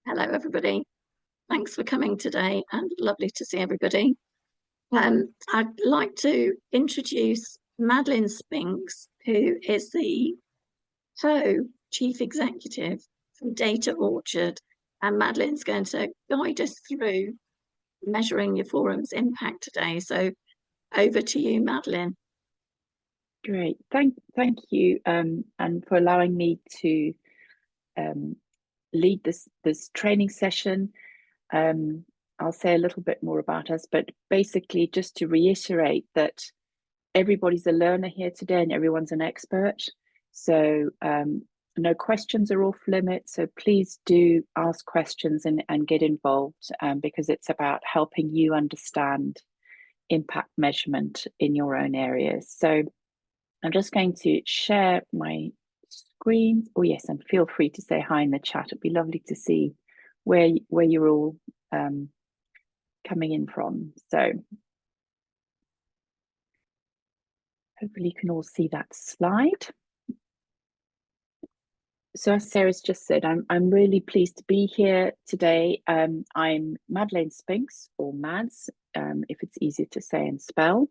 Hello, everybody. Thanks for coming today and lovely to see everybody. I'd like to introduce Madeleine Spinks, who is the co-chief executive for Data Orchard. And Madeleine's going to guide us through measuring your forum's impact today. So over to you, Madeleine. Great, thank you, and for allowing me to lead this training session. I'll say a little bit more about us, but basically just to reiterate that everybody's a learner here today and everyone's an expert. So no questions are off limits. So please do ask questions and get involved, because it's about helping you understand impact measurement in your own areas. So I'm just going to share my screen. Oh yes, and feel free to say hi in the chat. It'd be lovely to see where you're all coming in from. So hopefully you can all see that slide. So as Sarah's just said, I'm really pleased to be here today. I'm Madeleine Spinks, or Mads, if it's easier to say and spell.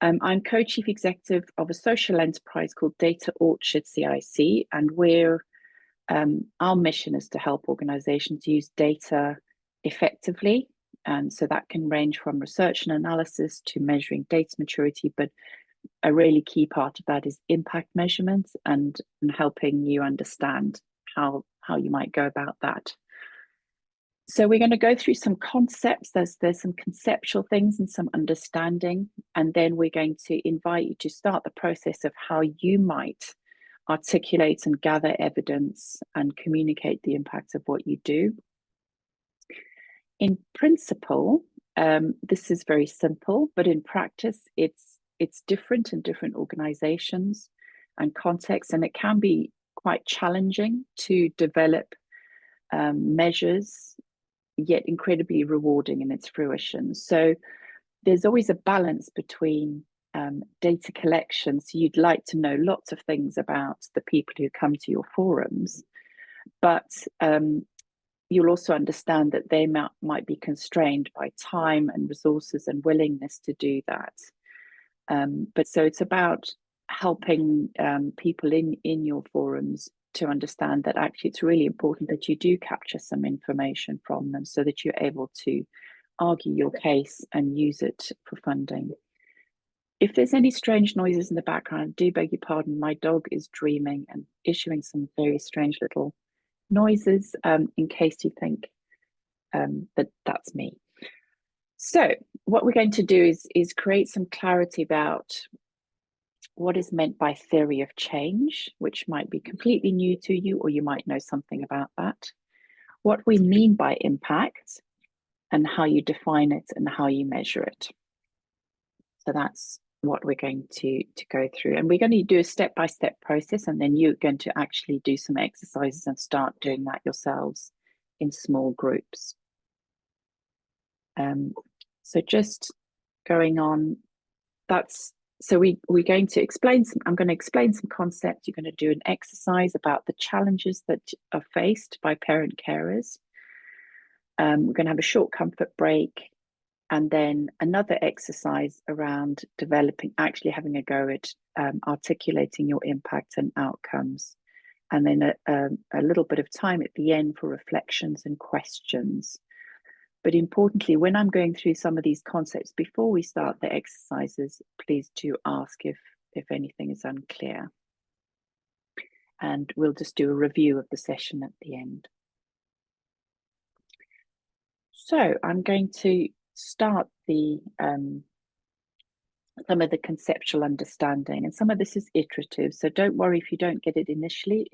I'm co-chief executive of a social enterprise called Data Orchard CIC, and our mission is to help organizations use data effectively. And so that can range from research and analysis to measuring data maturity, but a really key part of that is impact measurements and helping you understand how you might go about that. So we're going to go through some concepts. There's some conceptual things and some understanding, and then we're going to invite you to start the process of how you might articulate and gather evidence and communicate the impact of what you do. In principle, this is very simple, but in practice, it's different in different organizations and contexts, and it can be quite challenging to develop measures, yet incredibly rewarding in its fruition. So there's always a balance between data collection. So you'd like to know lots of things about the people who come to your forums, but you'll also understand that they might be constrained by time and resources and willingness to do that. But so it's about helping people in your forums to understand that actually it's really important that you do capture some information from them so that you're able to argue your case and use it for funding. If there's any strange noises in the background, I do beg your pardon. My dog is dreaming and issuing some very strange little noises, in case you think that's me. So what we're going to do is create some clarity about what is meant by theory of change, which might be completely new to you, or you might know something about that. What we mean by impact and how you define it and how you measure it. So that's what we're going to go through. And we're going to do a step-by-step process, and then you're going to actually do some exercises and start doing that yourselves in small groups. So just going on, so we're going to explain I'm going to explain some concepts. You're going to do an exercise about the challenges that are faced by parent carers. We're going to have a short comfort break, and then another exercise around actually having a go at articulating your impact and outcomes. And then a little bit of time at the end for reflections and questions. But importantly, when I'm going through some of these concepts, before we start the exercises, please do ask if anything is unclear. And we'll just do a review of the session at the end. So I'm going to start some of the conceptual understanding, and some of this is iterative. So don't worry if you don't get it initially.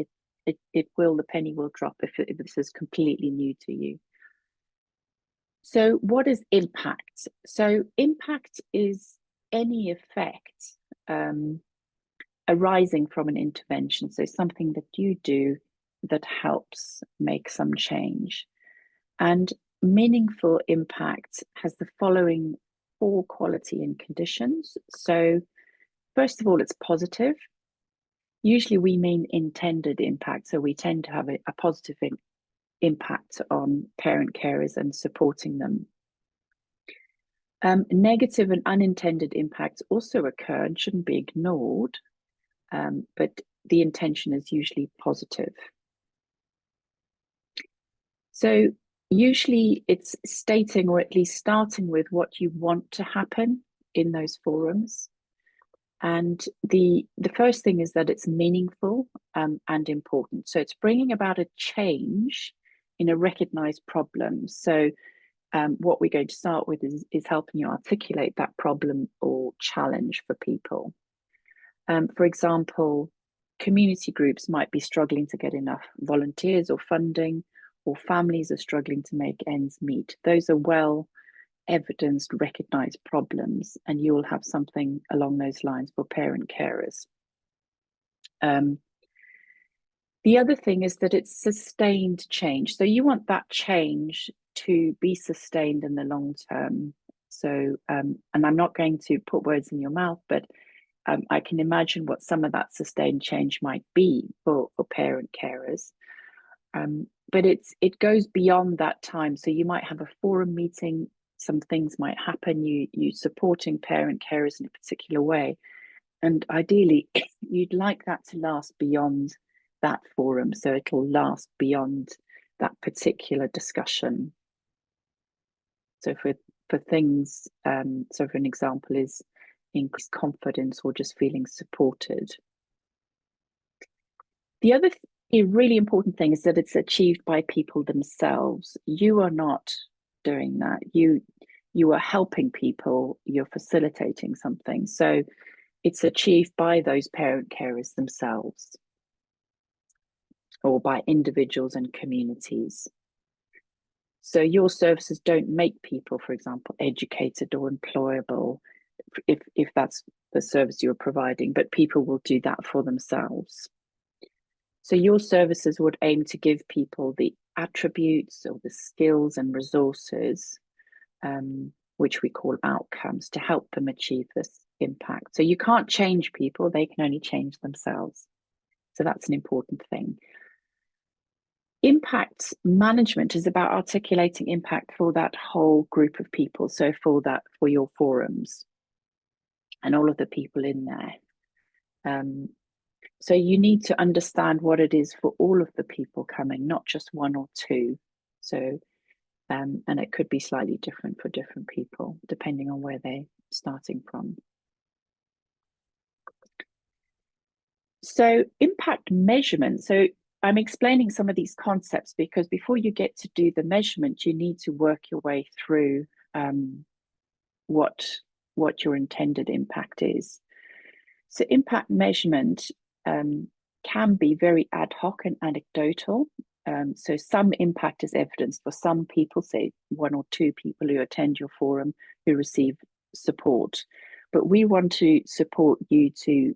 The penny will drop if this is completely new to you. So what is impact? So impact is any effect arising from an intervention. So something that you do that helps make some change. And meaningful impact has the following 4 quality and conditions. So first of all, it's positive. Usually we mean intended impact. So we tend to have a positive impact on parent carers and supporting them. Negative and unintended impacts also occur and shouldn't be ignored, but the intention is usually positive. So usually it's stating, or at least starting with, what you want to happen in those forums. And the first thing is that it's meaningful and important. So it's bringing about a change in a recognized problem. So what we're going to start with is helping you articulate that problem or challenge for people. For example, community groups might be struggling to get enough volunteers or funding, or families are struggling to make ends meet. Those are well evidenced, recognized problems, and you will have something along those lines for parent carers. The other thing is that it's sustained change. So you want that change to be sustained in the long term. So, and I'm not going to put words in your mouth, but I can imagine what some of that sustained change might be for parent carers. But it goes beyond that time. So you might have a forum meeting, some things might happen, you supporting parent carers in a particular way. And ideally, you'd like that to last beyond that forum. So it'll last beyond that particular discussion. So for things, so for an example is increased confidence or just feeling supported. The other really important thing is that it's achieved by people themselves. You are not doing that. You are helping people, you're facilitating something. So it's achieved by those parent carers themselves, or by individuals and communities. So your services don't make people, for example, educated or employable, if that's the service you're providing, but people will do that for themselves. So your services would aim to give people the attributes or the skills and resources, which we call outcomes, to help them achieve this impact. So you can't change people, they can only change themselves. So that's an important thing. Impact management is about articulating impact for that whole group of people. So for your forums and all of the people in there. So you need to understand what it is for all of the people coming, not just one or two. So, and it could be slightly different for different people, depending on where they're starting from. So impact measurement. So I'm explaining some of these concepts because before you get to do the measurement, you need to work your way through what your intended impact is. So impact measurement can be very ad hoc and anecdotal. So some impact is evidenced for some people, say one or two people who attend your forum who receive support. But we want to support you to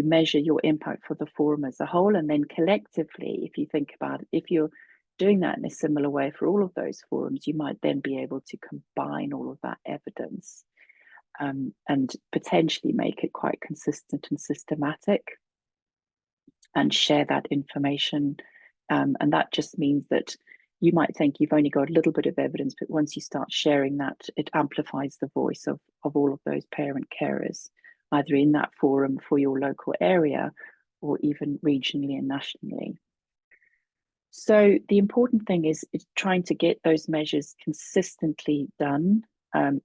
measure your impact for the forum as a whole. And then collectively, if you think about it, if you're doing that in a similar way for all of those forums, you might then be able to combine all of that evidence and potentially make it quite consistent and systematic and share that information. And that just means that you might think you've only got a little bit of evidence, but once you start sharing that, it amplifies the voice of all of those parent carers, either in that forum for your local area or even regionally and nationally. So the important thing is trying to get those measures consistently done and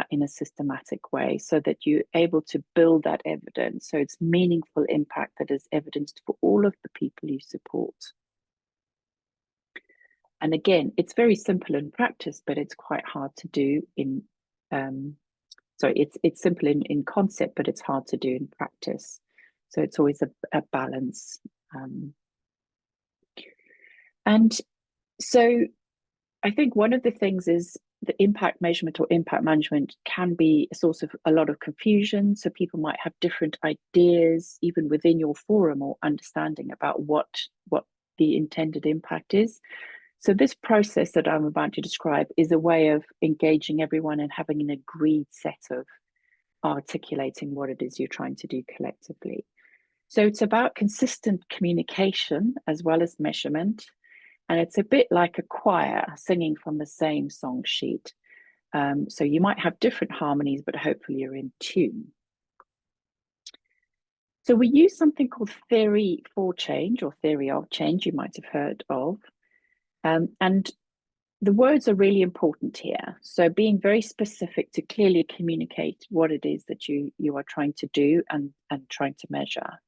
in a systematic way, so that you're able to build that evidence. So it's meaningful impact that is evidenced for all of the people you support. And again, it's very simple in practice, but it's quite hard to do in. It's simple in concept, but it's hard to do in practice. So it's always a balance. And so I think one of the things is the impact measurement or impact management can be a source of a lot of confusion. So people might have different ideas, even within your forum, or understanding about what the intended impact is. So this process that I'm about to describe is a way of engaging everyone and having an agreed set of articulating what it is you're trying to do collectively. So it's about consistent communication as well as measurement. And it's a bit like a choir singing from the same song sheet. So you might have different harmonies, but hopefully you're in tune. So we use something called theory for change, or theory of change, you might have heard of. And the words are really important here. So being very specific to clearly communicate what it is that you are trying to do and trying to measure.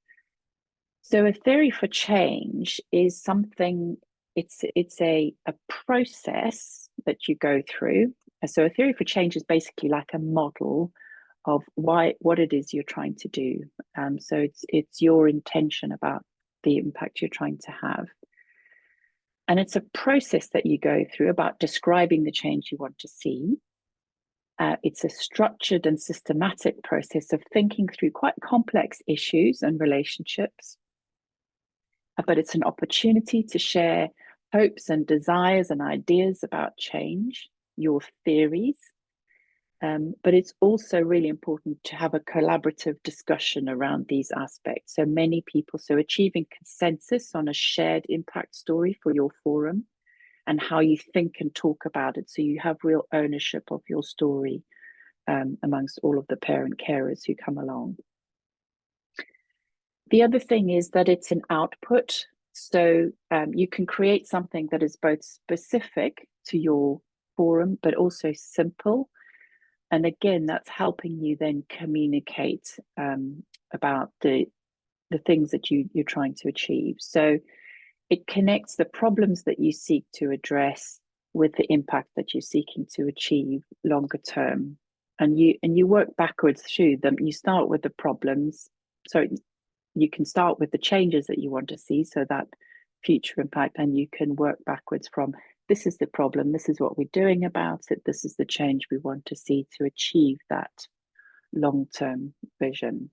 So a theory for change is something, it's a process that you go through. So a theory for change is basically like a model of what it is you're trying to do. So it's your intention about the impact you're trying to have. And it's a process that you go through about describing the change you want to see. It's a structured and systematic process of thinking through quite complex issues and relationships. But it's an opportunity to share hopes and desires and ideas about change, your theories. But it's also really important to have a collaborative discussion around these aspects. So many people, so achieving consensus on a shared impact story for your forum and how you think and talk about it. So you have real ownership of your story amongst all of the parent carers who come along. The other thing is that it's an output. So you can create something that is both specific to your forum, but also simple. And again, that's helping you then communicate about the things that you're trying to achieve. So it connects the problems that you seek to address with the impact that you're seeking to achieve longer term. And you work backwards through them. You start with the problems. So you can start with the changes that you want to see, so that future impact, and you can work backwards from this is the problem, this is what we're doing about it, this is the change we want to see to achieve that long-term vision.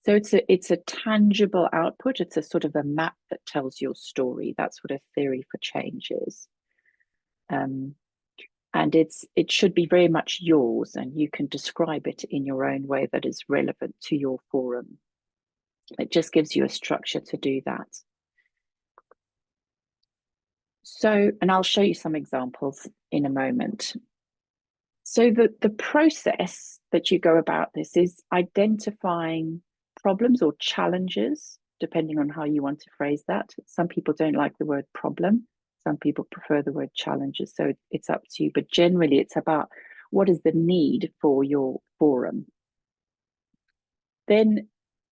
So it's a tangible output. It's a sort of a map that tells your story. That's what a theory for change is. And it should be very much yours, and you can describe it in your own way that is relevant to your forum. It just gives you a structure to do that. So, and I'll show you some examples in a moment. So the process that you go about this is identifying problems or challenges, depending on how you want to phrase that. Some people don't like the word problem. Some people prefer the word challenges. So it's up to you. But generally, it's about what is the need for your forum. Then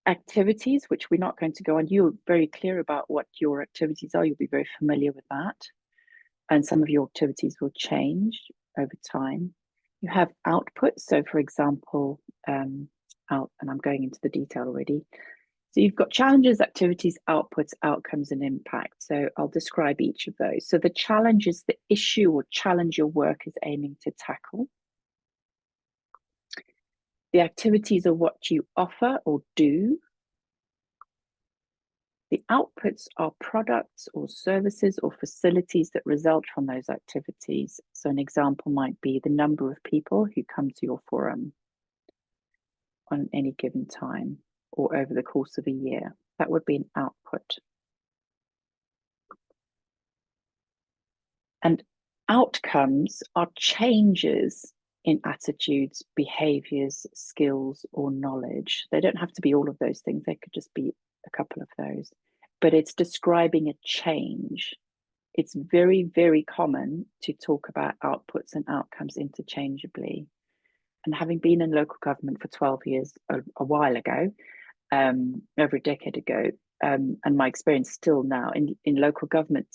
activities, which we're not going to go on. You're very clear about what your activities are. You'll be very familiar with that. And some of your activities will change over time. You have outputs. So for example, and I'm going into the detail already. So you've got challenges, activities, outputs, outcomes, and impact. So I'll describe each of those. So the challenge is the issue or challenge your work is aiming to tackle. The activities are what you offer or do. The outputs are products or services or facilities that result from those activities. So an example might be the number of people who come to your forum on any given time or over the course of a year. That would be an output. And outcomes are changes in attitudes, behaviors, skills, or knowledge. They don't have to be all of those things. They could just be a couple of those. But it's describing a change. It's very, very common to talk about outputs and outcomes interchangeably. And having been in local government for 12 years, a while ago, over a decade ago, and my experience still now in local government,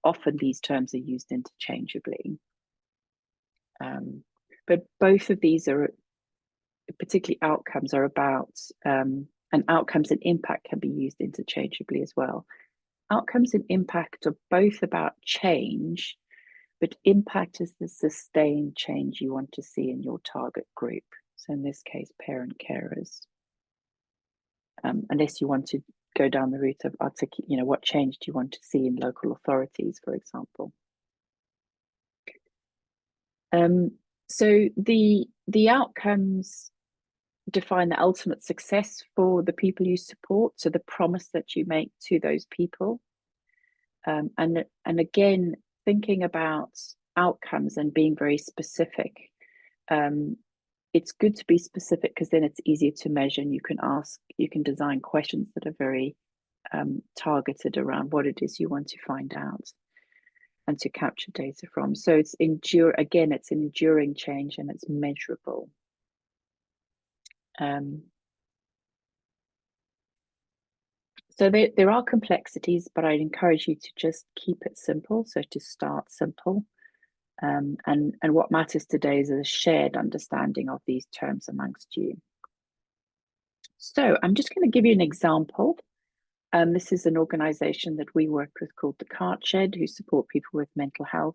often these terms are used interchangeably. But both of these are, particularly outcomes, are about, and outcomes and impact can be used interchangeably as well. Outcomes and impact are both about change, but impact is the sustained change you want to see in your target group. So in this case, parent carers. Unless you want to go down the route of what change do you want to see in local authorities, for example. So the outcomes define the ultimate success for the people you support, so the promise that you make to those people. And again, thinking about outcomes and being very specific. It's good to be specific because then it's easier to measure, and you can design questions that are very targeted around what it is you want to find out and to capture data from. So it's it's an enduring change and it's measurable. So there are complexities, but I'd encourage you to just keep it simple. So to start simple. And what matters today is a shared understanding of these terms amongst you. So I'm just going to give you an example. This is an organization that we work with called the Cart Shed, who support people with mental health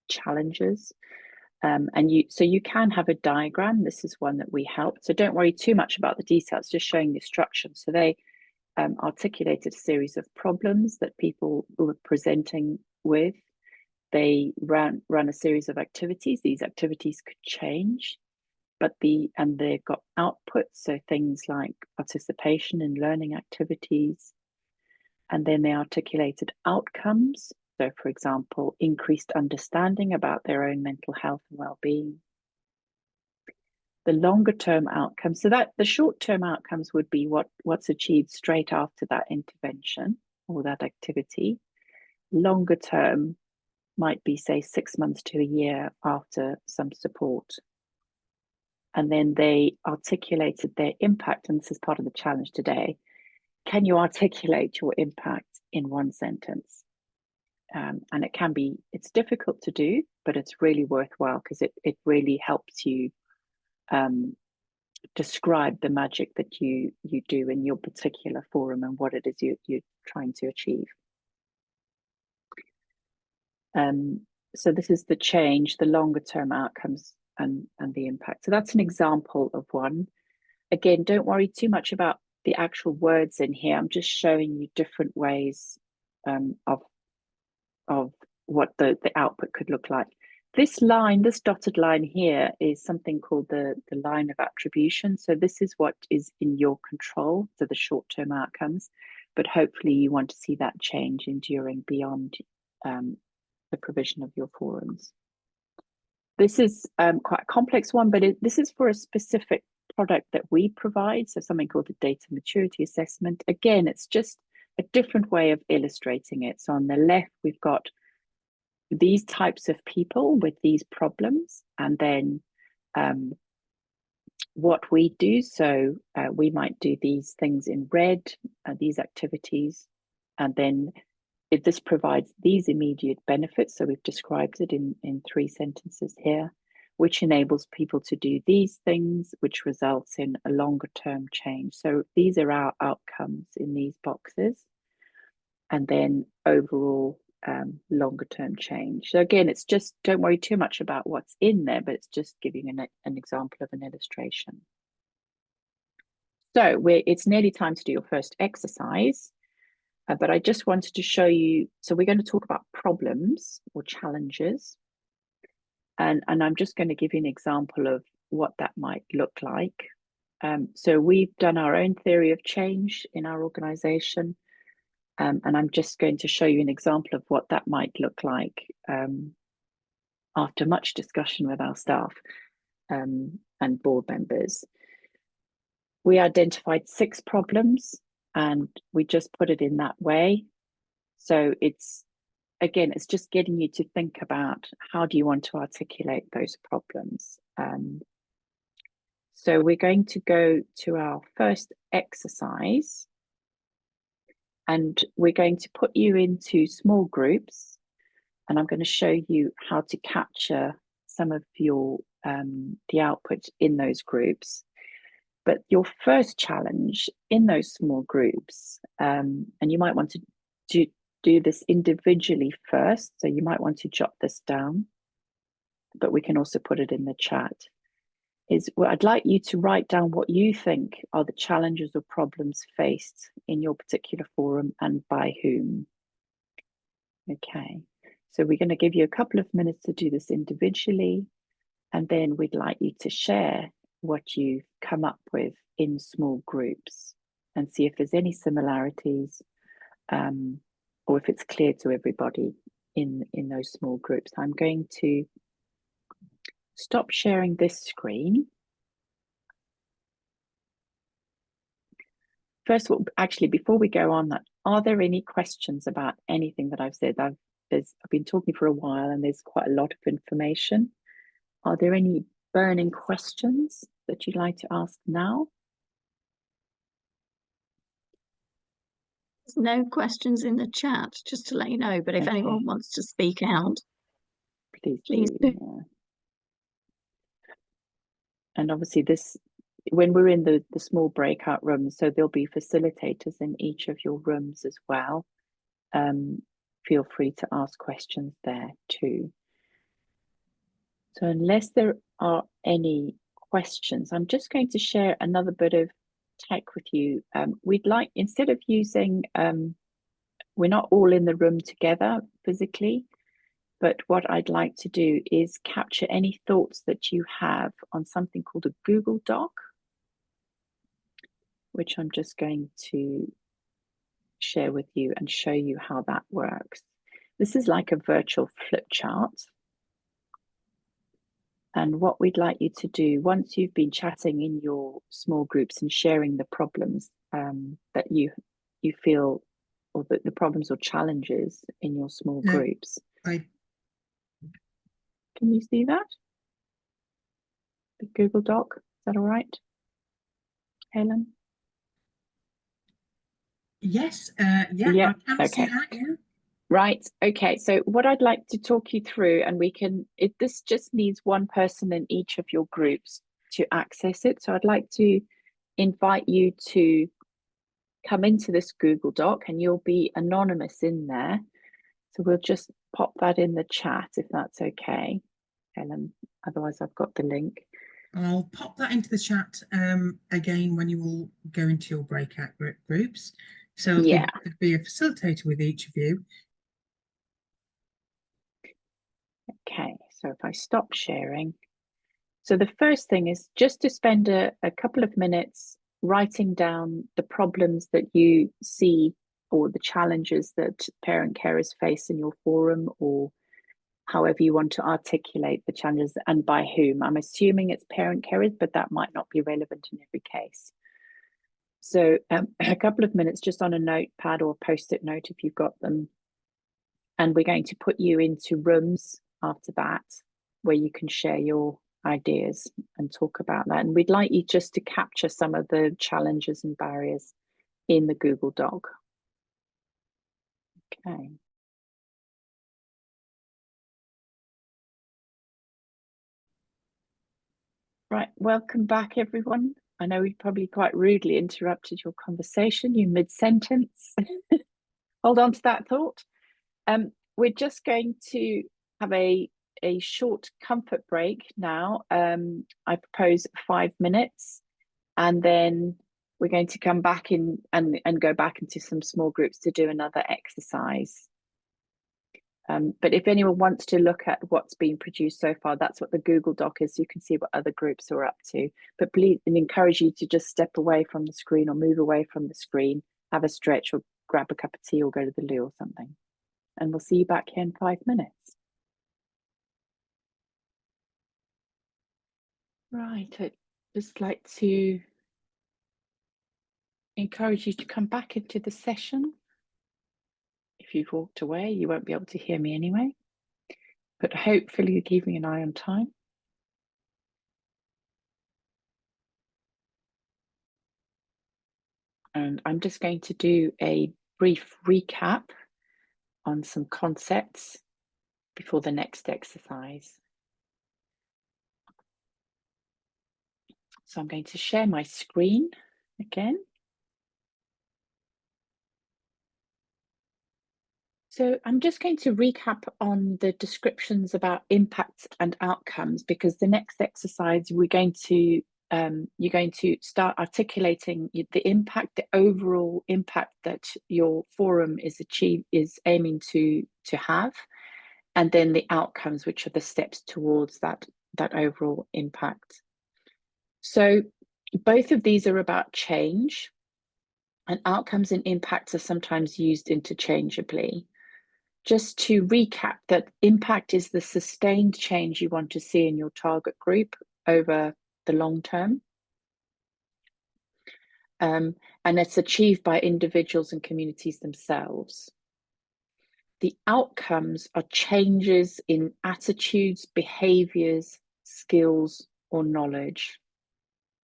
challenges. So you can have a diagram. This is one that we helped. So don't worry too much about the details, just showing the instructions. So they articulated a series of problems that people were presenting with. They ran a series of activities. These activities could change, and they've got outputs, so things like participation in learning activities. And then they articulated outcomes. So, for example, increased understanding about their own mental health and well-being. The longer term outcomes, so that the short term outcomes would be what's achieved straight after that intervention or that activity. Longer term might be, say, 6 months to a year after some support. And then they articulated their impact, and this is part of the challenge today. Can you articulate your impact in one sentence? And it's difficult to do, but it's really worthwhile because it really helps you describe the magic that you do in your particular forum and what it is you're trying to achieve. So this is the change, the longer term outcomes and the impact. So that's an example of one. Again, don't worry too much about the actual words in here. I'm just showing you different ways of what the output could look like. This dotted line here is something called the line of attribution. So this is what is in your control, so the short-term outcomes, but hopefully you want to see that change enduring beyond the provision of your forums. This is quite a complex one, but this is for a specific product that we provide, so something called the data maturity assessment. Again, it's just a different way of illustrating it. So on the left, we've got these types of people with these problems, and then what we do. So we might do these things in red, these activities, and then this provides these immediate benefits. So we've described it in 3 sentences here, which enables people to do these things, which results in a longer term change. So these are our outcomes in these boxes. And then overall longer term change. So again, it's just, don't worry too much about what's in there, but it's just giving an example of an illustration. So it's nearly time to do your first exercise. But I just wanted to show you, so we're going to talk about problems or challenges. And I'm just going to give you an example of what that might look like. So we've done our own theory of change in our organization. And I'm just going to show you an example of what that might look like after much discussion with our staff and board members. We identified 6 problems and we just put it in that way. So it's just getting you to think about how do you want to articulate those problems. So we're going to go to our first exercise, and we're going to put you into small groups, and I'm going to show you how to capture some of your the output in those groups. But your first challenge in those small groups, and you might want to do this individually first, so you might want to jot this down, but we can also put it in the chat, is I'd like you to write down what you think are the challenges or problems faced in your particular forum and by whom. Okay, so we're going to give you a couple of minutes to do this individually, and then we'd like you to share what you've come up with in small groups and see if there's any similarities or if it's clear to everybody in those small groups. I'm going to stop sharing this screen. First of all, actually, before we go on that, are there any questions about anything that I've said? I've been talking for a while and there's quite a lot of information. Are there any burning questions that you'd like to ask now? There's no questions in the chat, just to let you know, but if anyone wants to speak out, please do. Yeah. And obviously when we're in the small breakout rooms, so there'll be facilitators in each of your rooms as well. Feel free to ask questions there too. So unless there are any questions, I'm just going to share another bit of tech with you. We'd like, instead of using, we're not all in the room together physically, but what I'd like to do is capture any thoughts that you have on something called a Google Doc, which I'm just going to share with you and show you how that works. This is like a virtual flip chart. And what we'd like you to do, once you've been chatting in your small groups and sharing the problems that you feel, or the problems or challenges in your small groups. Can you see that? The Google Doc, is that all right, Helen? Yes, yeah, I can see that, yeah. Right, okay, so what I'd like to talk you through, and this just needs one person in each of your groups to access it. So I'd like to invite you to come into this Google Doc, and you'll be anonymous in there. So we'll just pop that in the chat if that's okay, Helen. Otherwise, I've got the link. I'll pop that into the chat again when you all go into your breakout groups. So yeah, there'll be a facilitator with each of you. Okay, so if I stop sharing. So the first thing is just to spend a couple of minutes writing down the problems that you see or the challenges that parent carers face in your forum, or however you want to articulate the challenges and by whom. I'm assuming it's parent carers, but that might not be relevant in every case. So a couple of minutes just on a notepad or a post-it note if you've got them. And we're going to put you into rooms after that where you can share your ideas and talk about that. And we'd like you just to capture some of the challenges and barriers in the Google Doc. Okay. Right, welcome back, everyone. I know we probably quite rudely interrupted your conversation, you mid-sentence. Hold on to that thought. We're just going to have a short comfort break now. I propose 5 minutes, and then we're going to come back in and go back into some small groups to do another exercise. But if anyone wants to look at what's been produced so far, that's what the Google Doc is. So you can see what other groups are up to. But please, I encourage you to just step away from the screen or move away from the screen, have a stretch or grab a cup of tea or go to the loo or something. And we'll see you back here in 5 minutes. Right, I'd just like to encourage you to come back into the session. If you've walked away, you won't be able to hear me anyway. But hopefully you're keeping an eye on time. And I'm just going to do a brief recap on some concepts before the next exercise. So I'm going to share my screen again. So I'm just going to recap on the descriptions about impacts and outcomes, because the next exercise you're going to start articulating the impact, the overall impact that your forum is aiming to have, and then the outcomes, which are the steps towards that overall impact. So both of these are about change. And outcomes and impacts are sometimes used interchangeably. Just to recap, that impact is the sustained change you want to see in your target group over the long term. And it's achieved by individuals and communities themselves. The outcomes are changes in attitudes, behaviors, skills, or knowledge.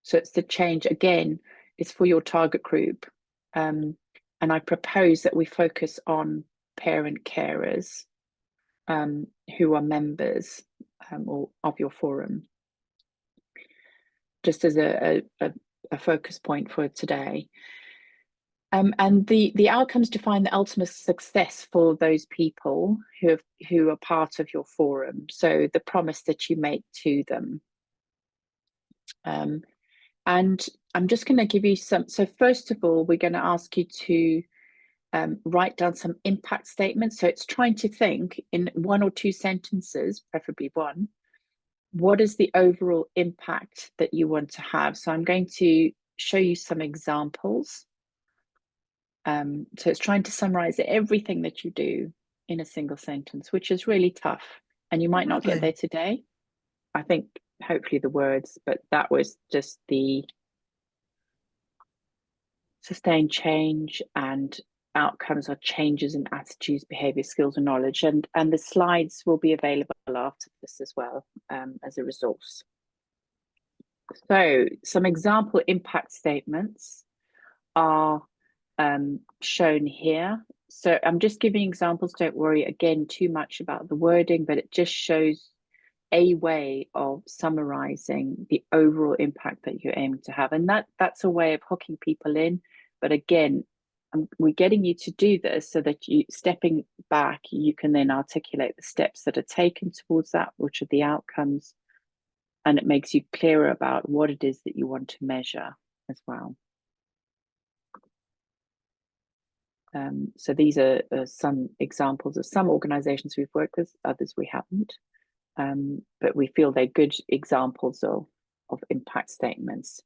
So it's the change, again, it's for your target group. And I propose that we focus on parent carers who are members of your forum, just as a focus point for today. And the outcomes define the ultimate success for those people who are part of your forum. So the promise that you make to them. And I'm just going to give you some. So first of all, we're going to ask you to write down some impact statements. So it's trying to think in 1 or 2 sentences, preferably 1, what is the overall impact that you want to have? So I'm going to show you some examples. So it's trying to summarize everything that you do in a single sentence, which is really tough. And you might not get there today. I think hopefully the words, but that was just the sustained change, and outcomes are changes in attitudes, behavior, skills, and knowledge. And the slides will be available after this as well as a resource. So some example impact statements are shown here. So I'm just giving examples. Don't worry again too much about the wording, but it just shows a way of summarizing the overall impact that you're aiming to have. And that's a way of hooking people in. But again, we're getting you to do this so that you, stepping back, you can then articulate the steps that are taken towards that, which are the outcomes. And it makes you clearer about what it is that you want to measure as well. So these are some examples of some organizations we've worked with, others we haven't. But we feel they're good examples of impact statements.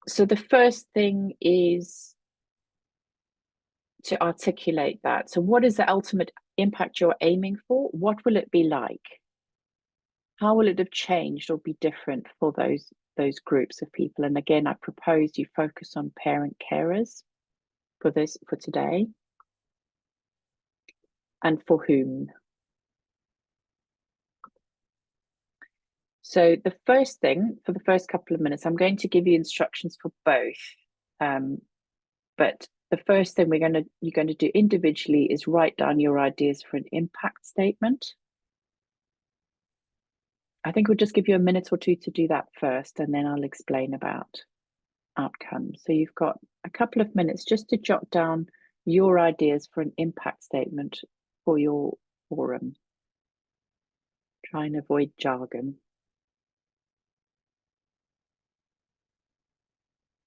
So the first thing is to articulate that. So what is the ultimate impact you're aiming for? What will it be like? How will it have changed or be different for those groups of people? And again, I propose you focus on parent carers for today. And for whom? So the first thing, for the first couple of minutes, I'm going to give you instructions for both. But the first thing you're going to do individually is write down your ideas for an impact statement. I think we'll just give you a minute or 2 to do that first, and then I'll explain about outcomes. So you've got a couple of minutes just to jot down your ideas for an impact statement for your forum. Try and avoid jargon.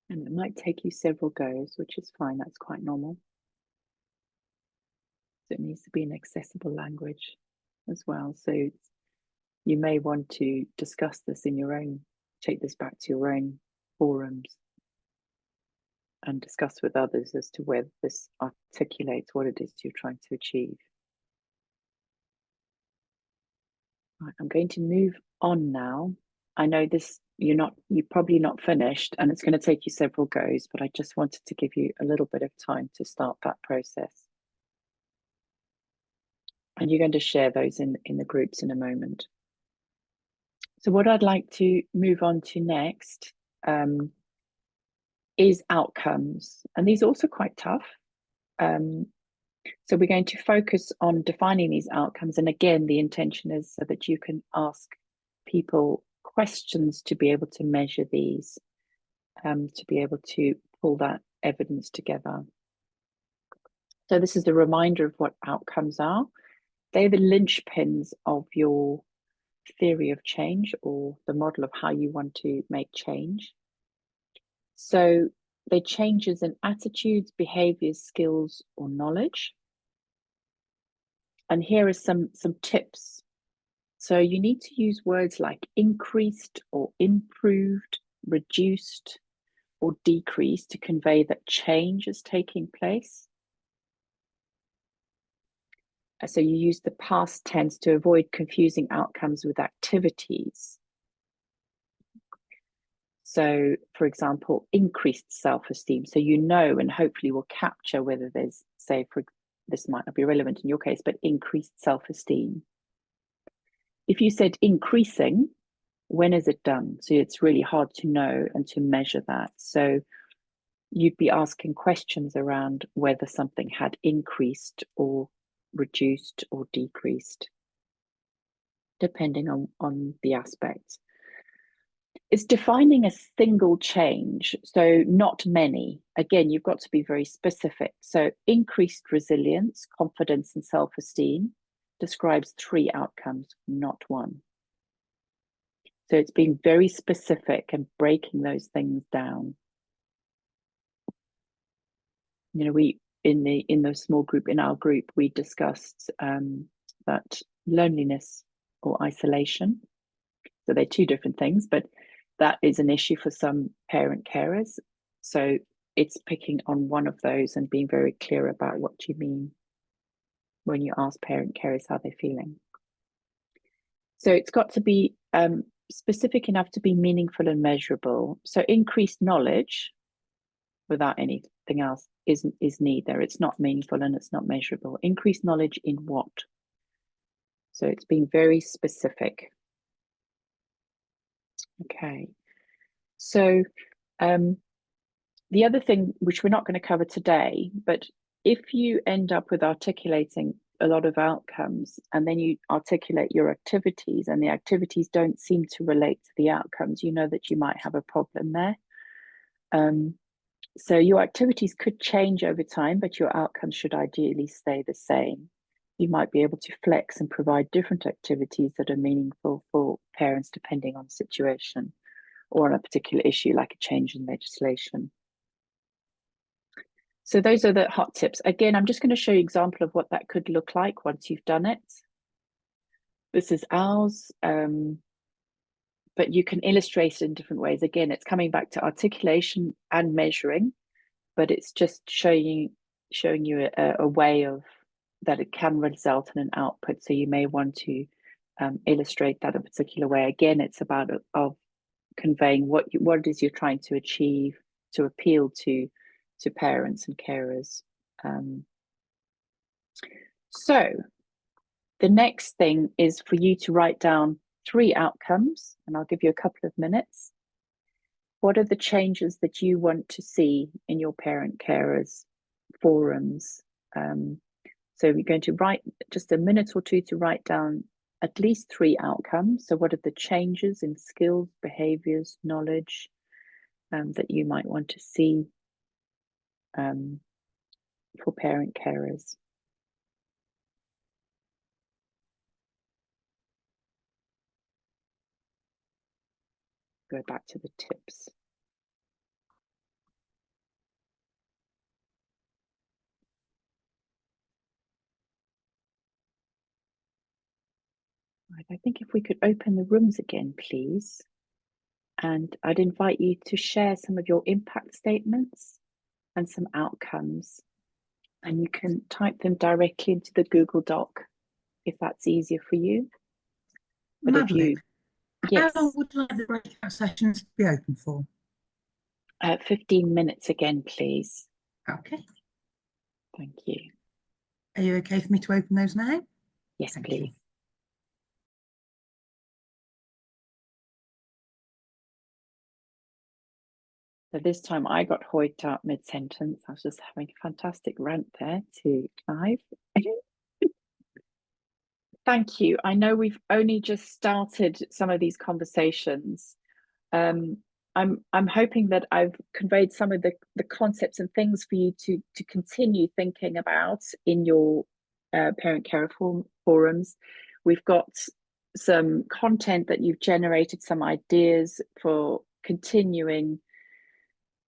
And it might take you several goes, which is fine, that's quite normal. So it needs to be in accessible language as well. So you may want to discuss this in your own, take this back to your own forums and discuss with others as to whether this articulates what it is you're trying to achieve. Right, I'm going to move on now. I know this, you're probably not finished, and it's going to take you several goes, but I just wanted to give you a little bit of time to start that process. And you're going to share those in the groups in a moment. So what I'd like to move on to next is outcomes. And these are also quite tough. So we're going to focus on defining these outcomes. And again, the intention is so that you can ask people questions to be able to measure these, to be able to pull that evidence together. So this is the reminder of what outcomes are. They're the linchpins of your theory of change, or the model of how you want to make change. So they changes in attitudes, behaviors, skills, or knowledge. And here are some tips. So you need to use words like increased or improved, reduced, or decrease to convey that change is taking place. So you use the past tense to avoid confusing outcomes with activities. So, for example, increased self-esteem. So you know, and hopefully will capture whether there's, say, this might not be relevant in your case, but increased self-esteem. If you said increasing, when is it done? So it's really hard to know and to measure that. So you'd be asking questions around whether something had increased or reduced or decreased, depending on the aspects. It's defining a single change, so not many. Again, you've got to be very specific. So increased resilience, confidence, and self-esteem describes 3 outcomes, not 1. So it's being very specific and breaking those things down. You know, we in the small group, in our group, we discussed that loneliness or isolation. So they're 2 different things, but that is an issue for some parent carers. So it's picking on one of those and being very clear about what you mean when you ask parent carers how they're feeling. So it's got to be specific enough to be meaningful and measurable. So increased knowledge without anything else is neither. It's not meaningful and it's not measurable. Increased knowledge in what? So it's being very specific. Okay. So the other thing, which we're not going to cover today, but if you end up with articulating a lot of outcomes and then you articulate your activities and the activities don't seem to relate to the outcomes, you know that you might have a problem there. So your activities could change over time, but your outcomes should ideally stay the same. You might be able to flex and provide different activities that are meaningful for parents depending on the situation or on a particular issue like a change in legislation. So those are the hot tips. Again, I'm just going to show you an example of what that could look like once you've done it. This is ours, but you can illustrate it in different ways. Again, it's coming back to articulation and measuring, but it's just showing you a way of that it can result in an output. So you may want to illustrate that a particular way. Again, it's about of conveying what it is you're trying to achieve, to appeal to parents and carers. So the next thing is for you to write down 3 outcomes, and I'll give you a couple of minutes. What are the changes that you want to see in your parent carers forums? So we're going to write just a minute or 2 to write down at least 3 outcomes. So what are the changes in skills, behaviors, knowledge that you might want to see for parent carers? Go back to the tips. Right, I think if we could open the rooms again, please. And I'd invite you to share some of your impact statements and some outcomes. And you can type them directly into the Google Doc if that's easier for you. But Madeleine, yes. How long would you like the breakout sessions to be open for? 15 minutes again, please. Okay. Thank you. Are you okay for me to open those now? Yes, Thank please. you. So this time I got hoiked out mid-sentence. I was just having a fantastic rant there to Clive. Thank you. I know we've only just started some of these conversations. I'm hoping that I've conveyed some of the concepts and things for you to continue thinking about in your parent care forums. We've got some content that you've generated, some ideas for continuing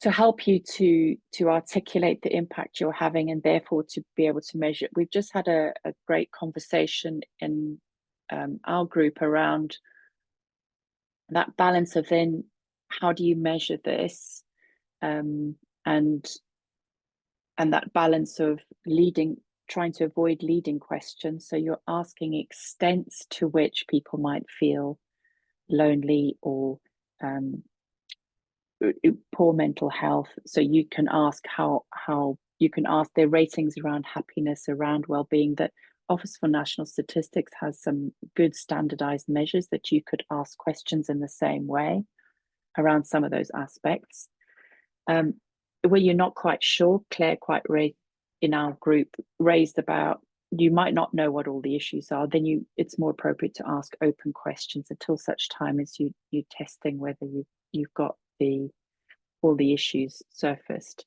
to help you to articulate the impact you're having and therefore to be able to measure it. We've just had a great conversation in our group around that balance of then how do you measure this and that balance of trying to avoid leading questions. So you're asking extents to which people might feel lonely or poor mental health. So you can ask how you can ask their ratings around happiness, around well-being. That Office for National Statistics has some good standardized measures that you could ask questions in the same way around some of those aspects. Where you're not quite sure, Claire in our group raised about you might not know what all the issues are, then it's more appropriate to ask open questions until such time as you're testing whether you've got all the issues surfaced.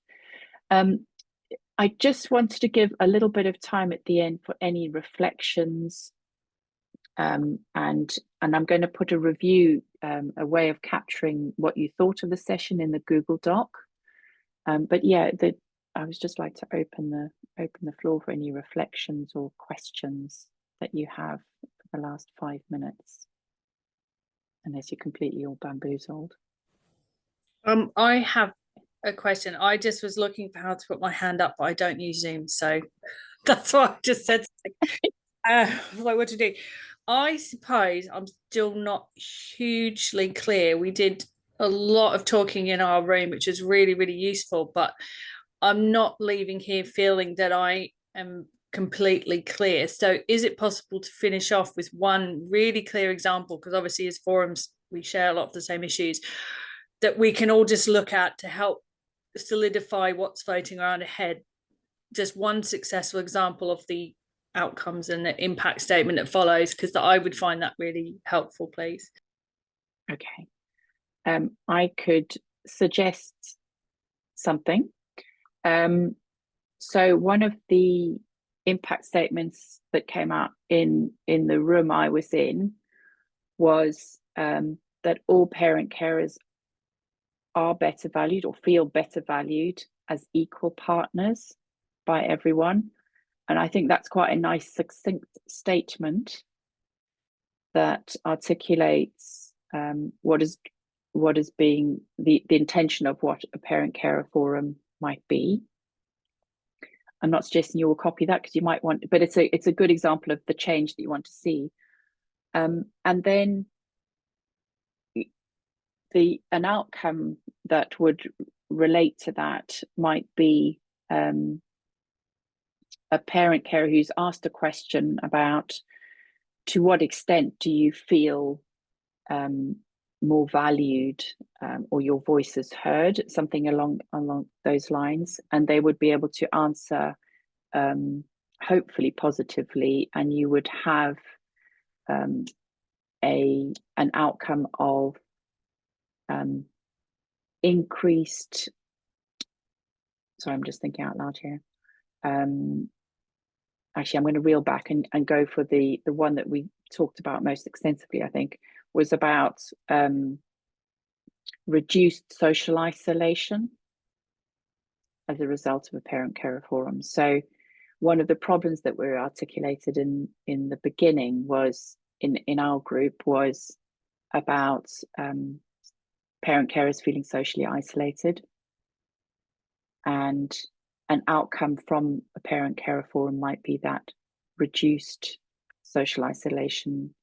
I just wanted to give a little bit of time at the end for any reflections, and I'm going to put a review, a way of capturing what you thought of the session in the Google Doc. But yeah, I would just like to open the floor for any reflections or questions that you have for the last 5 minutes, unless you're completely all bamboozled. I have a question. I just was looking for how to put my hand up, but I don't use Zoom, so that's why I just said like what to do. I suppose I'm still not hugely clear. We did a lot of talking in our room, which was really, really useful, but I'm not leaving here feeling that I am completely clear. So is it possible to finish off with one really clear example? Because obviously as forums, we share a lot of the same issues that we can all just look at to help solidify what's floating around ahead. Just one successful example of the outcomes and the impact statement that follows, because I would find that really helpful, please. Okay. I could suggest something. So one of the impact statements that came out in the room I was in was that all parent carers are better valued or feel better valued as equal partners by everyone. And I think that's quite a nice, succinct statement that articulates what is being the intention of what a parent carer forum might be. I'm not suggesting you will copy that because you might want, but it's a good example of the change that you want to see. And then an outcome that would relate to that might be a parent carer who's asked a question about to what extent do you feel more valued, or your voice is heard, something along those lines, and they would be able to answer hopefully positively, and you would have an outcome of increased. Sorry, I'm just thinking out loud here. Actually, I'm going to reel back and go for the one that we talked about most extensively, I think, was about reduced social isolation as a result of a parent carer forum. So one of the problems that were articulated in the beginning was in our group was about parent carers feeling socially isolated, and an outcome from a parent carer forum might be that reduced social isolation.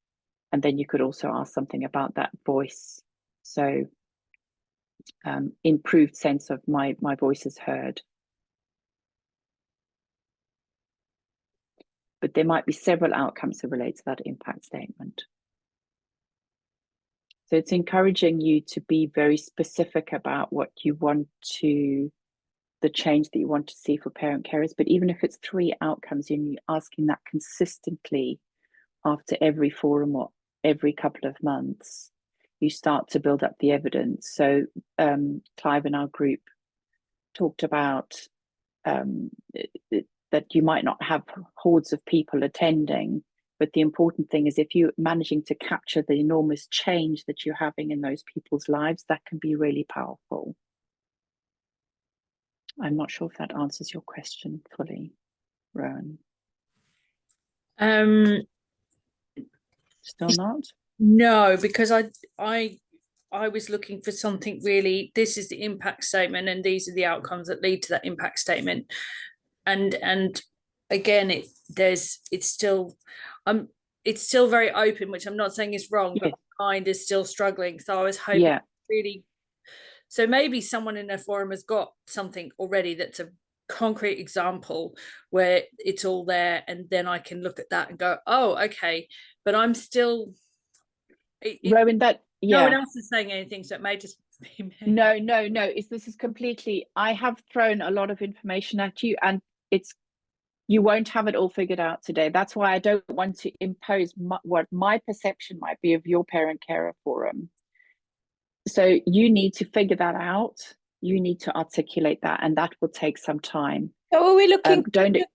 And then you could also ask something about that voice. So improved sense of my voice is heard. But there might be several outcomes that relate to that impact statement. So it's encouraging you to be very specific about what you want the change that you want to see for parent carers. But even if it's 3 outcomes, you're asking that consistently after every forum or every couple of months, you start to build up the evidence. So Clive in our group talked about that you might not have hordes of people attending, but the important thing is if you're managing to capture the enormous change that you're having in those people's lives, that can be really powerful. I'm not sure if that answers your question fully, Rowan. Still not? No, because I I was looking for something really, this is the impact statement and these are the outcomes that lead to that impact statement. And again, it's still very open, which I'm not saying is wrong, but my mind is still struggling. So I was hoping really, so maybe someone in their forum has got something already that's a concrete example where it's all there, and then I can look at that and go, oh, okay. But I'm still Rowan, no one else is saying anything, so it may just be me. No, this is completely, I have thrown a lot of information at you, and you won't have it all figured out today. That's why I don't want to impose what my perception might be of your parent carer forum. So you need to figure that out. You need to articulate that, and that will take some time. So are we looking at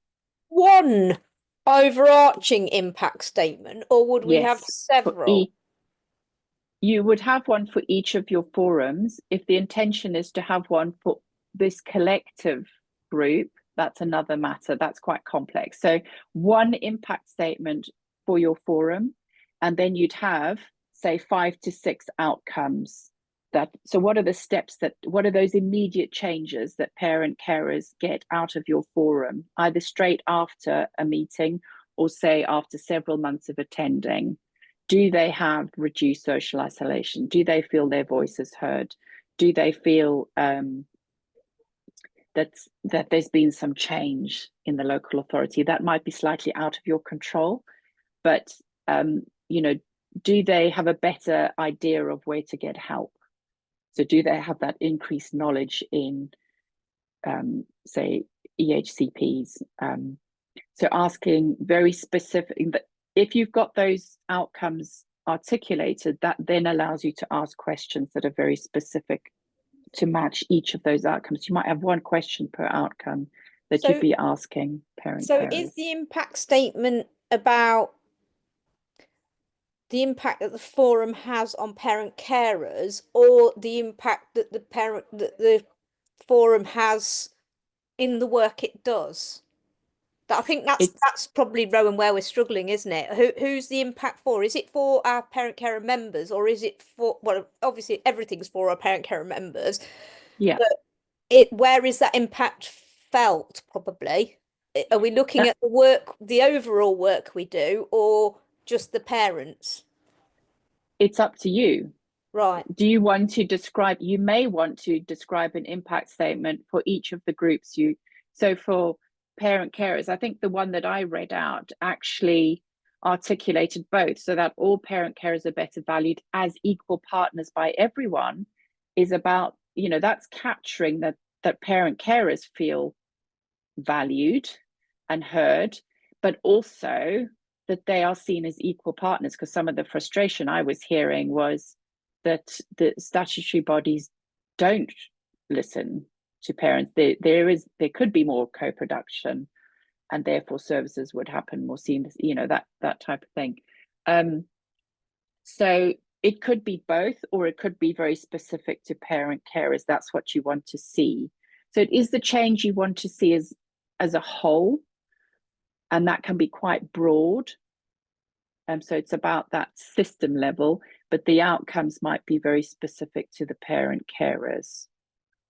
one overarching impact statement, or would we have several? You would have one for each of your forums. If the intention is to have one for this collective group, that's another matter. That's quite complex. So one impact statement for your forum, and then you'd have, say, 5 to 6 outcomes. So what are the steps what are those immediate changes that parent carers get out of your forum, either straight after a meeting or say after several months of attending? Do they have reduced social isolation? Do they feel their voice is heard? Do they feel that there's been some change in the local authority? That might be slightly out of your control, but do they have a better idea of where to get help? So do they have that increased knowledge in, say, EHCPs? So asking very specific, if you've got those outcomes articulated, that then allows you to ask questions that are very specific to match each of those outcomes. You might have one question per outcome that you'd be asking parent carers. So is the impact statement about the impact that the forum has on parent carers, or the impact that the forum has in the work it does? I think that's probably, Rowan, where we're struggling, isn't it? Who's the impact for? Is it for our parent carer members, or is it for, well, obviously everything's for our parent carer members. Yeah. But where is that impact felt, probably? Are we looking at the overall work we do, or just the parents? It's up to you. Right. Do you want to describe, you may want to describe an impact statement for each of the groups. So for parent carers, I think the one that I read out actually articulated both, so that all parent carers are better valued as equal partners by everyone, is about, that's capturing that parent carers feel valued and heard, but also that they are seen as equal partners, because some of the frustration I was hearing was that the statutory bodies don't listen to parents. There could be more co-production, and therefore services would happen more seamless, that type of thing. So it could be both, or it could be very specific to parent carers. That's what you want to see. So it is the change you want to see as a whole, and that can be quite broad. So it's about that system level, but the outcomes might be very specific to the parent carers,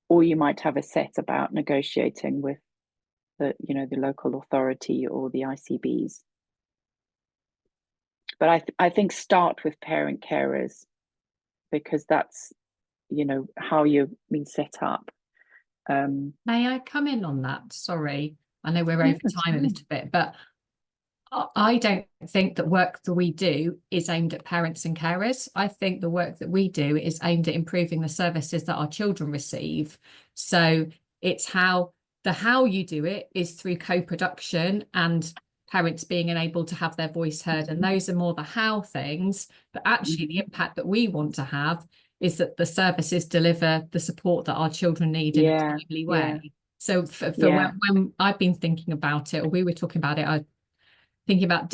or you might have a set about negotiating with the local authority or the ICBs. But I think start with parent carers, because that's how you've been set up. May I come in on that? Sorry, I know we're over time a little bit, but I don't think that work that we do is aimed at parents and carers. I think the work that we do is aimed at improving the services that our children receive. So it's how you do it is through co-production and parents being able to have their voice heard. And those are more the how things, but actually the impact that we want to have is that the services deliver the support that our children need in a timely way. Yeah. So for when I've been thinking about it, or we were talking about it, thinking about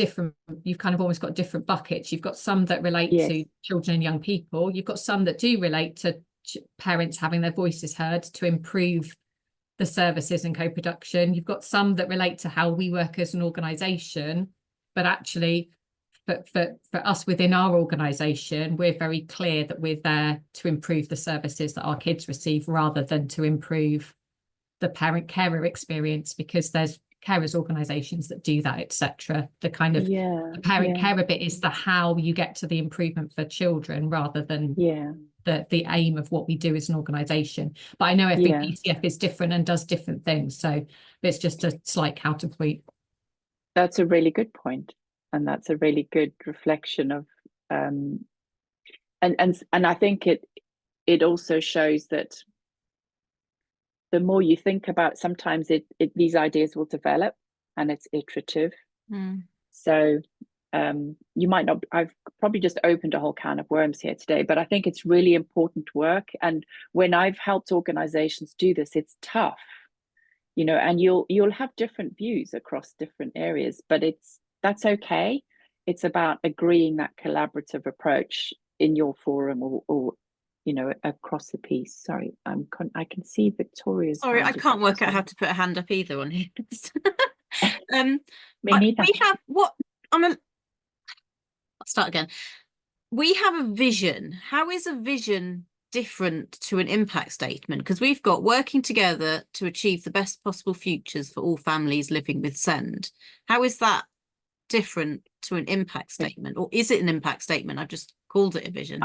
you've kind of almost got different buckets. You've got some that relate to children and young people. You've got some that do relate to parents having their voices heard to improve the services and co-production. You've got some that relate to how we work as an organisation, but actually But for us within our organisation, we're very clear that we're there to improve the services that our kids receive rather than to improve the parent carer experience, because there's carers organisations that do that, etc. The kind of the parent carer bit is the how you get to the improvement for children rather than the aim of what we do as an organisation. But I know every PCF is different and does different things, so it's just a slight counterpoint. That's a really good point, and that's a really good reflection of and I think it also shows that the more you think about, sometimes these ideas will develop and it's iterative. So you might not, I've probably just opened a whole can of worms here today, but I think it's really important work. And when I've helped organizations do this, it's tough, you know, and you'll have different views across different areas, but that's okay. It's about agreeing that collaborative approach in your forum or you know, across the piece. Sorry, I can see Victoria's. Sorry, I can't work out how to put a hand up either on here. Me neither. We have I'll start again. We have a vision. How is a vision different to an impact statement? Because we've got working together to achieve the best possible futures for all families living with SEND. How is that different to an impact statement? Or is it an impact statement? I've just called it a vision.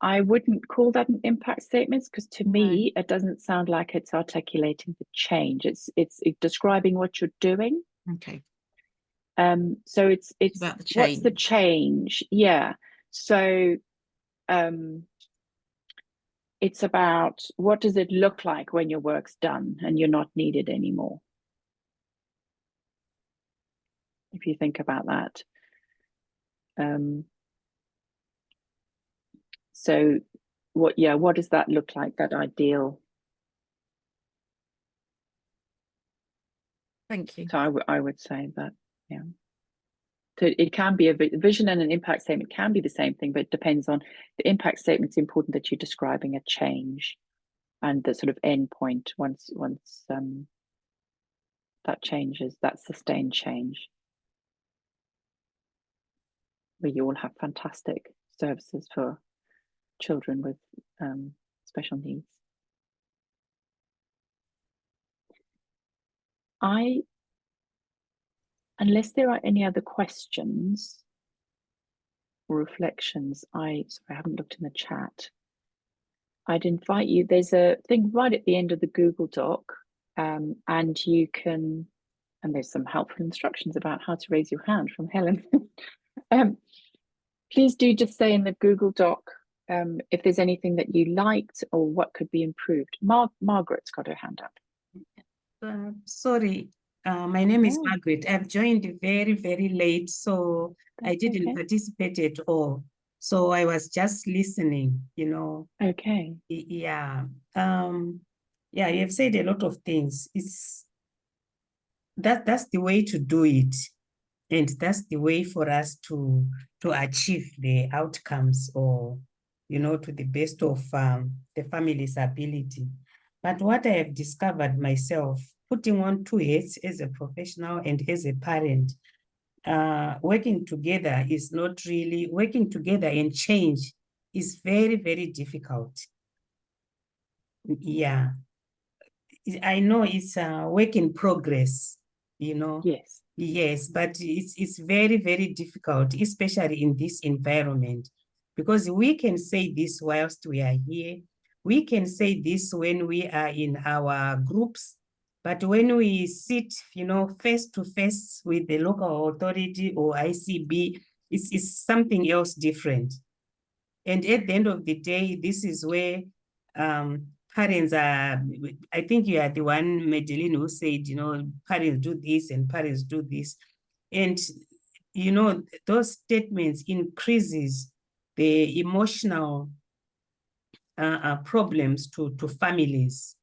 I wouldn't call that an impact statement, because to me, it doesn't sound like it's articulating the change. It's describing what you're doing. Okay. So it's about the change. What's the change? Yeah. So it's about what does it look like when your work's done and you're not needed anymore? If you think about that. So what does that look like, that ideal? Thank you. So I would say that, yeah. So it can be a vision, and an impact statement can be the same thing, but it depends on the impact statement. It's important that you're describing a change and the sort of end point once that changes, that sustained change, where you all have fantastic services for children with special needs. Unless there are any other questions or reflections, sorry, I haven't looked in the chat. I'd invite you, there's a thing right at the end of the Google Doc, and you can, and there's some helpful instructions about how to raise your hand from Helen. Please do just say in the Google Doc if there's anything that you liked or what could be improved. Margaret's got her hand up. Sorry, my name is Margaret. I've joined very, very late, so I didn't participate at all. So I was just listening, you know. Okay. Yeah. Yeah, you have said a lot of things. That's the way to do it. And that's the way for us to achieve the outcomes, or, you know, to the best of the family's ability. But what I have discovered myself, putting on two hats, as a professional and as a parent, working together is not really, working together and change is very, very difficult. Yeah. I know it's a work in progress, you know. Yes. Yes, but it's very, very difficult, especially in this environment, because we can say this whilst we are here. We can say this when we are in our groups, but when we sit, you know, face to face with the local authority or ICB, it's something else different. And at the end of the day, this is where parents are, I think you are the one, Madeleine, who said, you know, parents do this and parents do this. And, you know, those statements increases the emotional problems to families.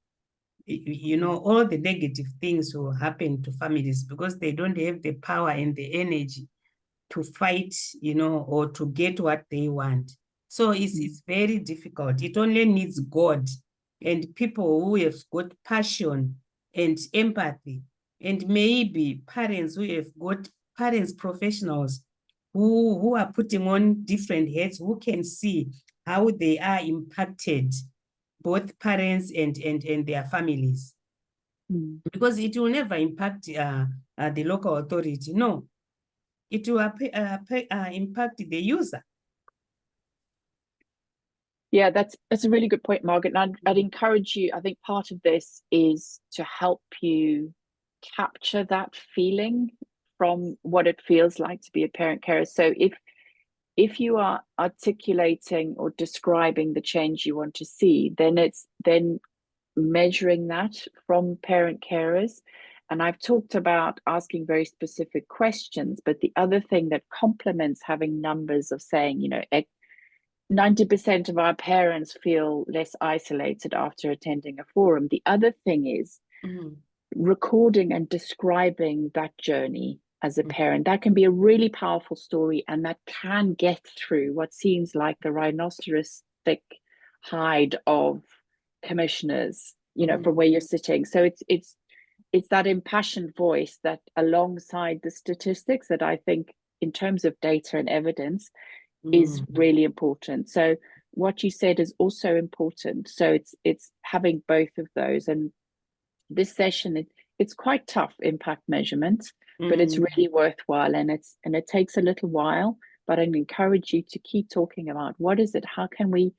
You know, all the negative things will happen to families because they don't have the power and the energy to fight, you know, or to get what they want. So it's very difficult. It only needs God and people who have got passion and empathy, and maybe parents who have got parents professionals who are putting on different hats, who can see how they are impacted, both parents and their families. Because it will never impact the local authority. No, it will impact the user. Yeah, that's a really good point, Margaret. And I'd encourage you, I think part of this is to help you capture that feeling from what it feels like to be a parent carer. So if you are articulating or describing the change you want to see, then measuring that from parent carers. And I've talked about asking very specific questions, but the other thing that complements having numbers of saying, you know, 90% of our parents feel less isolated after attending a forum. The other thing is recording and describing that journey as a parent. That can be a really powerful story, and that can get through what seems like the rhinoceros thick hide of commissioners, you know, from where you're sitting. So it's that impassioned voice that, alongside the statistics, that I think in terms of data and evidence is really important. So what you said is also important. So it's having both of those. And this session, it's quite tough impact measurement, but it's really worthwhile, and it takes a little while, but I'd encourage you to keep talking about what is it, how can we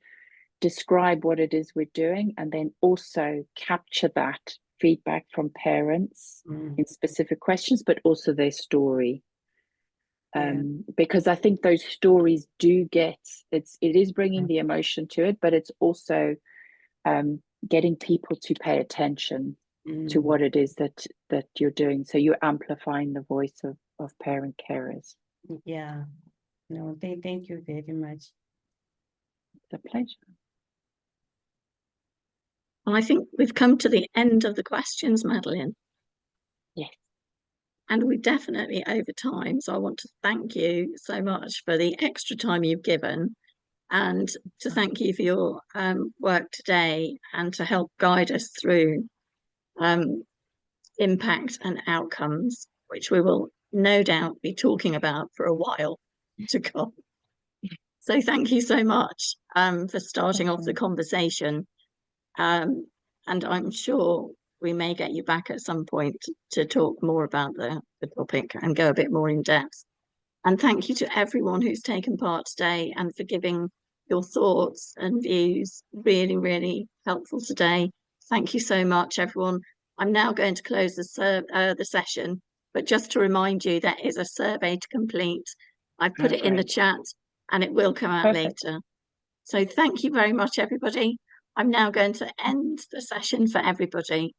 describe what it is we're doing, and then also capture that feedback from parents in specific questions, but also their story. Because I think those stories do it is bringing the emotion to it, but it's also getting people to pay attention to what it is that you're doing. So you're amplifying the voice of parent carers. Yeah. No, thank you very much. It's a pleasure. I think we've come to the end of the questions, Madeleine. Yes. And we're definitely over time. So I want to thank you so much for the extra time you've given, and to thank you for your work today, and to help guide us through impact and outcomes, which we will no doubt be talking about for a while to come. So thank you so much for starting off the conversation. And I'm sure we may get you back at some point to talk more about the topic and go a bit more in depth. And thank you to everyone who's taken part today and for giving your thoughts and views. Really, really helpful today. Thank you so much, everyone. I'm now going to close the session, but just to remind you, there is a survey to complete. I've put it in the chat, and it will come out later. So thank you very much, everybody. I'm now going to end the session for everybody.